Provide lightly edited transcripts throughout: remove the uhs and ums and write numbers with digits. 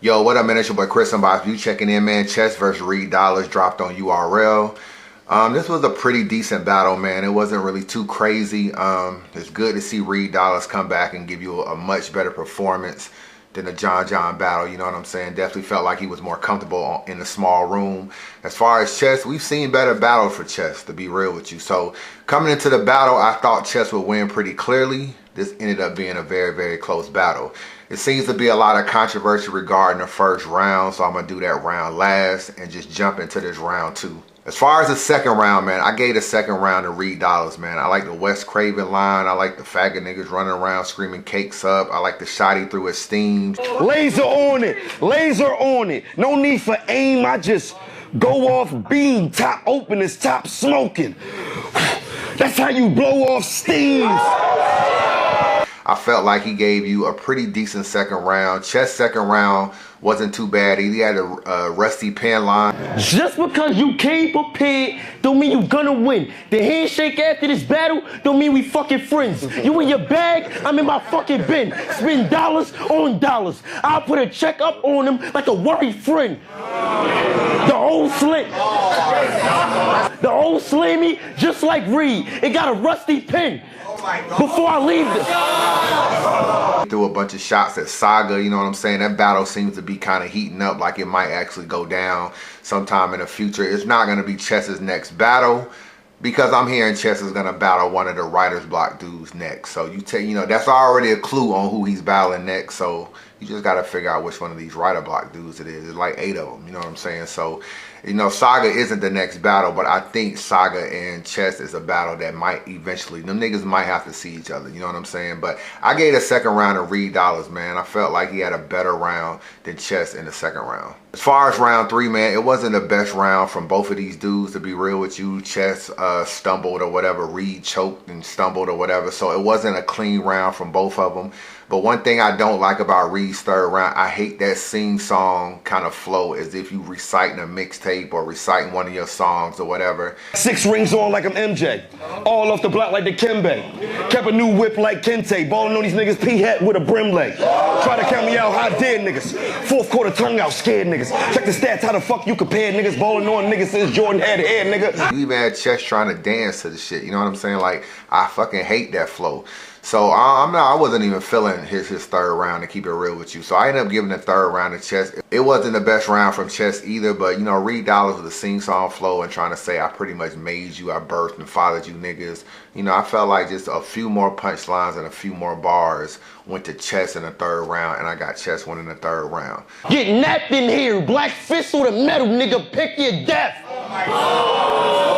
Yo, what up, man? It's your boy Chris. I'm about you checking in, man. Chess versus Reed Dollaz dropped on URL. This was a pretty decent battle, man. It wasn't really too crazy. It's good to see Reed Dollaz come back and give you a much better performance than the John battle. You know what I'm saying? Definitely felt like he was more comfortable in a small room. As far as Chess, we've seen better battles for Chess, to be real with you. So coming into the battle, I thought Chess would win pretty clearly. This ended up being a very, very close battle. It seems to be a lot of controversy regarding the first round, so I'm going to do that round last and just jump into this round two. As far as the second round, man, I gave the second round to Reed Dollaz, man. I like the West Craven line. I like the faggot niggas running around screaming cakes up. I like the shot he threw his steam. Laser on it. Laser on it. No need for aim. I just go off beam, top open, it's top smoking. That's how you blow off steam. I felt like he gave you a pretty decent second round. Chess second round wasn't too bad. He had a rusty pen line. Just because you came prepared don't mean you gonna win. The handshake after this battle don't mean we fucking friends. You in your bag, I'm in my fucking bin. Spend dollars on dollars. I'll put a check up on him like a worried friend. The old slammy, just like Reed, it got a rusty pen. Before I leave this. Threw a bunch of shots at Saga, you know what I'm saying? That battle seems to be kind of heating up, like it might actually go down sometime in the future. It's not going to be Chess's next battle because I'm hearing Chess is going to battle one of the writer's block dudes next. So you know, that's already a clue on who he's battling next. So you just got to figure out which one of these writer block dudes it is. It's like 8 of them, you know what I'm saying? So, you know, Saga isn't the next battle, but I think Saga and Chess is a battle that might eventually, them niggas might have to see each other, you know what I'm saying? But I gave the second round to Reed Dollaz, man. I felt like he had a better round than Chess in the second round. As far as round three, man, it wasn't the best round from both of these dudes, to be real with you. Chess stumbled or whatever, Reed choked and stumbled or whatever, so it wasn't a clean round from both of them. But one thing I don't like about Reed's third round, I hate that sing-song kind of flow, as if you reciting a mixtape or reciting one of your songs or whatever. 6 rings on like I'm MJ. All off the block like the Kimbe. Kept a new whip like Kente. Ballin' on these niggas P-hat with a brim leg. Try to count me out, how dare niggas. Fourth quarter tongue out, scared niggas. Check the stats, how the fuck you compare niggas. Ballin' on niggas since Jordan had hair, nigga. You even had Chess trying to dance to the shit, you know what I'm saying? Like, I fucking hate that flow. So I wasn't even feeling his third round, to keep it real with you. So I ended up giving the third round to Chess. It wasn't the best round from Chess either, but you know, Reed Dollaz with the sing-song flow and trying to say I pretty much made you, I birthed and fathered you niggas. You know, I felt like just a few more punchlines and a few more bars went to Chess in the third round, and I got Chess winning the third round. Get napped in here, black fist with a metal, nigga, pick your death.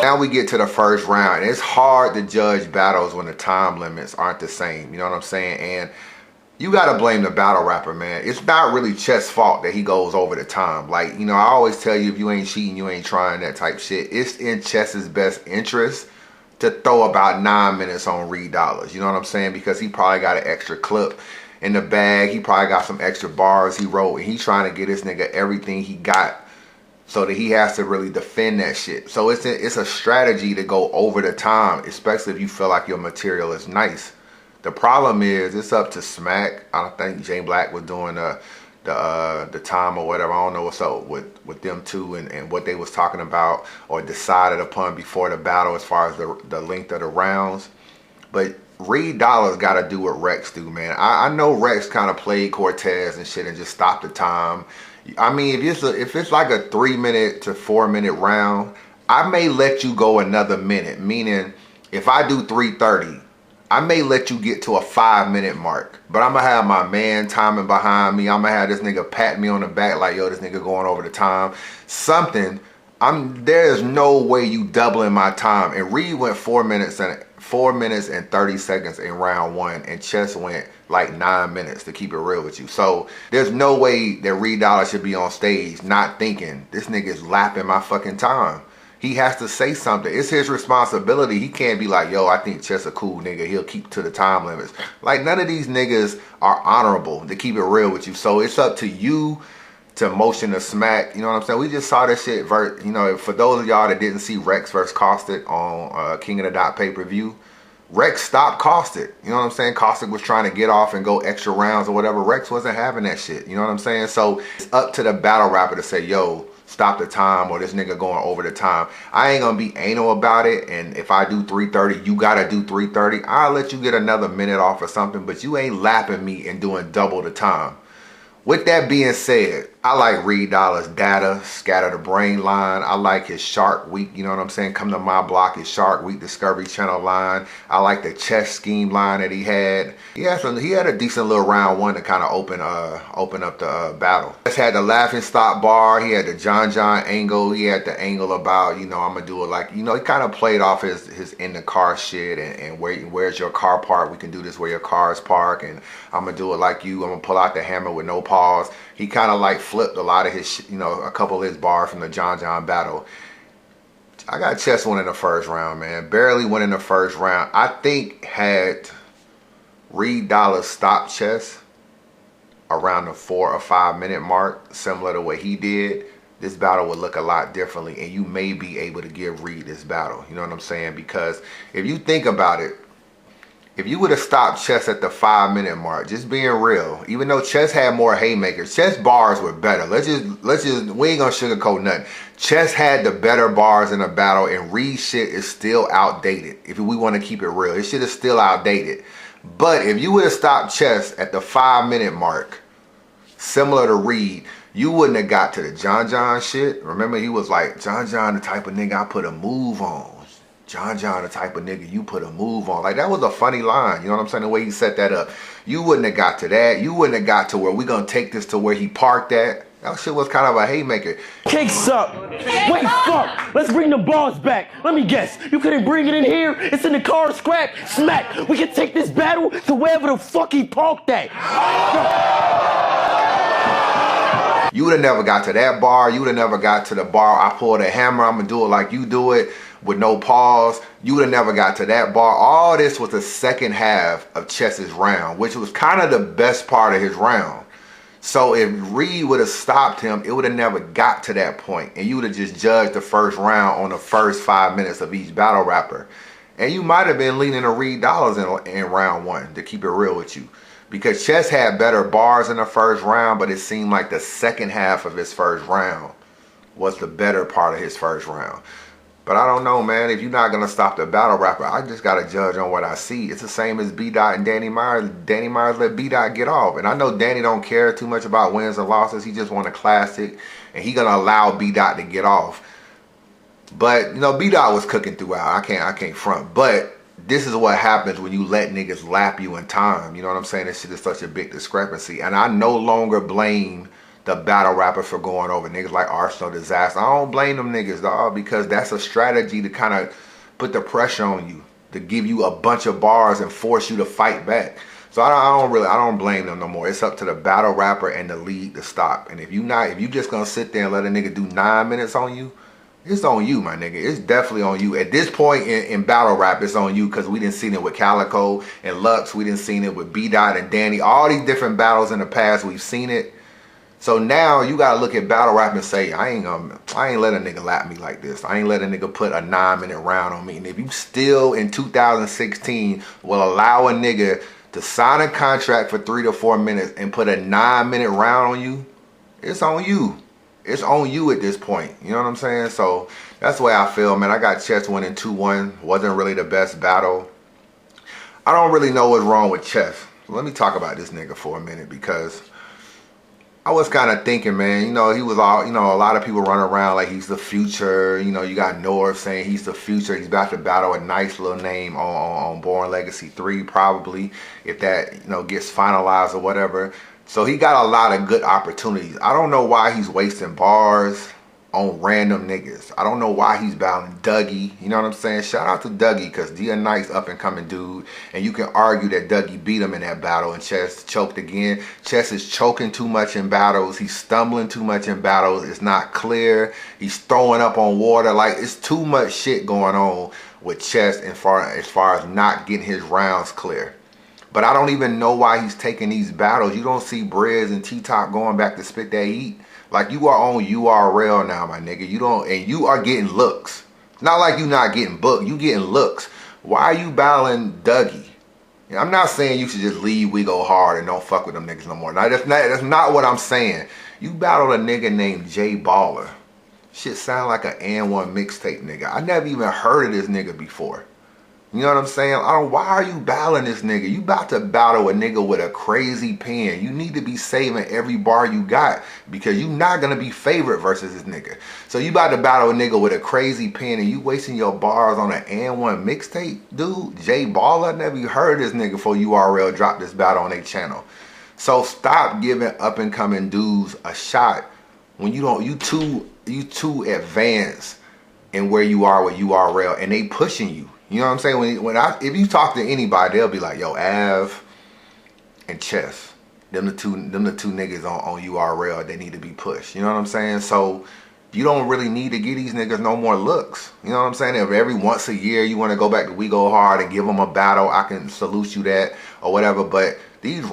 Now we get to the first round. It's hard to judge battles when the time limits aren't the same, you know what I'm saying? And you gotta blame the battle rapper, man. It's not really Chess' fault that he goes over the time. Like, you know, I always tell you, if you ain't cheating, you ain't trying, that type shit. It's in Chess's best interest to throw about 9 minutes on Reed Dollaz, you know what I'm saying? Because he probably got an extra clip in the bag. He probably got some extra bars he wrote, and he's trying to get this nigga everything he got so that he has to really defend that shit. So it's a strategy to go over the time, especially if you feel like your material is nice. The problem is it's up to Smack. I don't think Jay Black was doing the time or whatever. I don't know what's up with them two and what they was talking about or decided upon before the battle as far as the length of the rounds. But Reed Dollaz got to do what Rex do, man. I know Rex kind of played Cortez and shit and just stopped the time. I mean, if it's like a 3 minute to 4 minute round, I may let you go another minute. Meaning, if I do 3:30, I may let you get to a 5 minute mark. But I'm gonna have my man timing behind me. I'm gonna have this nigga patting me on the back like, yo, this nigga going over the time. Something. There's no way you doubling my time. And Reed went 4 minutes and 30 seconds in round one, and Chess went like 9 minutes, to keep it real with you. So there's no way that Reed Dollaz should be on stage not thinking this nigga is lapping my fucking time. He has to say something. It's his responsibility. He can't be like, yo, I think Chess a cool nigga, he'll keep to the time limits. Like, none of these niggas are honorable, to keep it real with you. So it's up to you to motion the Smack, you know what I'm saying? We just saw this shit, you know, for those of y'all that didn't see Rex versus Caustic on King of the Dot pay-per-view, Rex stopped Caustic. You know what I'm saying? Caustic was trying to get off and go extra rounds or whatever. Rex wasn't having that shit. You know what I'm saying? So it's up to the battle rapper to say, yo, stop the time, or this nigga going over the time. I ain't gonna be anal about it, and if I do 3:30, you gotta do 3:30. I'll let you get another minute off or something, but you ain't lapping me and doing double the time. With that being said, I like Reed Dollaz data, scatter the brain line. I like his Shark Week, you know what I'm saying? Come to my block, his Shark Week Discovery Channel line. I like the chess scheme line that he had. He had a decent little round one to kind of open up the battle. He had the laughing stock bar. He had the John angle. He had the angle about, you know, I'm gonna do it like, you know, he kind of played off his in the car shit and where's your car parked? We can do this where your car is parked, and I'm gonna do it like you. I'm gonna pull out the hammer with no pause. He kind of like flipped a lot of his, you know, a couple of his bars from the John battle. I got Chess winning the first round, man. Barely winning the first round. I think had Reed Dollaz stopped Chess around the 4 or 5 minute mark, similar to what he did, this battle would look a lot differently, and you may be able to give Reed this battle. You know what I'm saying? Because if you think about it, if you would have stopped Chess at the 5 minute mark, just being real, even though Chess had more haymakers, Chess bars were better. Let's just we ain't gonna sugarcoat nothing. Chess had the better bars in the battle, and Reed shit is still outdated. If we want to keep it real, his shit is still outdated. But if you would have stopped Chess at the 5 minute mark, similar to Reed, you wouldn't have got to the John shit. Remember, he was like, John the type of nigga I put a move on. John the type of nigga you put a move on. Like, that was a funny line. You know what I'm saying? The way he set that up. You wouldn't have got to that. You wouldn't have got to where we gonna take this to where he parked at. That shit was kind of a haymaker. Cakes up. Wait, fuck. Let's bring the bars back. Let me guess. You couldn't bring it in here? It's in the car, scrap, smack. We can take this battle to wherever the fuck he parked at. You would have never got to that bar. You would have never got to the bar. I pulled a hammer. I'm going to do it like you do it with no pause. You would have never got to that bar. All this was the second half of Chess's round, which was kind of the best part of his round. So if Reed would have stopped him, it would have never got to that point. And you would have just judged the first round on the first 5 minutes of each battle rapper. And you might have been leaning to Reed Dollaz in round one, to keep it real with you. Because Chess had better bars in the first round, but it seemed like the second half of his first round was the better part of his first round. But I don't know, man. If you're not going to stop the battle rapper, I just got to judge on what I see. It's the same as B-Dot and Danny Myers. Danny Myers let B-Dot get off. And I know Danny don't care too much about wins and losses. He just want a classic. And he going to allow B-Dot to get off. But, you know, B-Dot was cooking throughout. I can't front. But this is what happens when you let niggas lap you in time. You know what I'm saying? This shit is such a big discrepancy. And I no longer blame the battle rapper for going over. Niggas like Arsenal Disaster, I don't blame them niggas, dog, because that's a strategy to kind of put the pressure on you, to give you a bunch of bars and force you to fight back. So I don't blame them no more. It's up to the battle rapper and the league to stop. And if you just gonna sit there and let a nigga do 9 minutes on you, it's on you, my nigga. It's definitely on you. At this point in battle rap, it's on you, because we didn't see it with Calico and Lux. We didn't see it with B-Dot and Danny. All these different battles in the past, we've seen it. So now you gotta look at battle rap and say, I ain't let a nigga lap me like this. I ain't let a nigga put a 9 minute round on me. And if you still in 2016 will allow a nigga to sign a contract for 3 to 4 minutes and put a 9 minute round on you, it's on you. It's on you at this point. You know what I'm saying? So that's the way I feel, man. I got Chess winning 2-1. Wasn't really the best battle. I don't really know what's wrong with Chess. So let me talk about this nigga for a minute, because I was kind of thinking, man, you know, he was all, you know, a lot of people run around like he's the future. You know, you got North saying he's the future. He's about to battle a nice little name on Born Legacy 3, probably, if that, you know, gets finalized or whatever. So he got a lot of good opportunities. I don't know why he's wasting bars on random niggas. I don't know why he's battling Dougie. You know what I'm saying? Shout out to Dougie, because D a nice up and coming dude. And you can argue that Dougie beat him in that battle, and Chess choked again. Chess is choking too much in battles. He's stumbling too much in battles. It's not clear. He's throwing up on water. Like, it's too much shit going on with Chess as far as not getting his rounds clear. But I don't even know why he's taking these battles. You don't see Briz and T-Top going back to spit that heat. Like, you are on URL now, my nigga. You are getting looks. Not like you not getting booked. You getting looks. Why are you battling Dougie? I'm not saying you should just leave We Go Hard and don't fuck with them niggas no more. Now, that's not what I'm saying. You battled a nigga named J Baller. Shit sound like an N1 mixtape nigga. I never even heard of this nigga before. You know what I'm saying? Why are you battling this nigga? You about to battle a nigga with a crazy pen. You need to be saving every bar you got because you not going to be favorite versus this nigga. So you about to battle a nigga with a crazy pen and you wasting your bars on an N1 mixtape? Dude, J Baller, I never even heard of this nigga before URL dropped this battle on their channel. So stop giving up and coming dudes a shot when you too advanced in where you are with URL and they pushing you. You know what I'm saying? If you talk to anybody, they'll be like, yo, Av and Chess, them the two niggas on URL, they need to be pushed. You know what I'm saying? So you don't really need to give these niggas no more looks. You know what I'm saying? If every once a year you want to go back to We Go Hard and give them a battle, I can salute you that or whatever. But these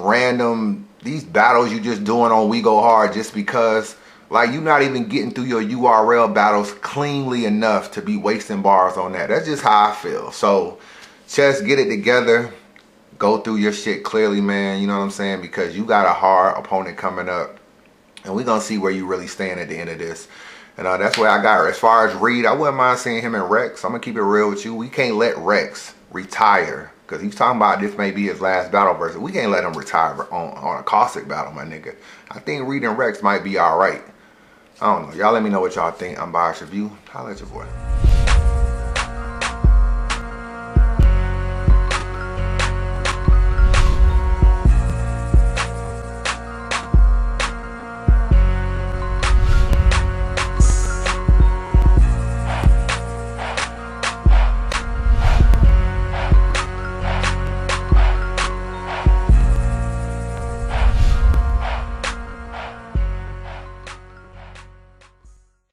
battles you just doing on We Go Hard just because, like, you're not even getting through your URL battles cleanly enough to be wasting bars on that. That's just how I feel. So, Chess, get it together. Go through your shit clearly, man. You know what I'm saying? Because you got a hard opponent coming up. And we're going to see where you really stand at the end of this. And that's where I got her. As far as Reed, I wouldn't mind seeing him and Rex. I'm going to keep it real with you. We can't let Rex retire. Because he's talking about this may be his last battle versus. We can't let him retire on a caustic battle, my nigga. I think Reed and Rex might be all right. I don't know. Y'all let me know what y'all think. Unbiased review. Holla at your boy.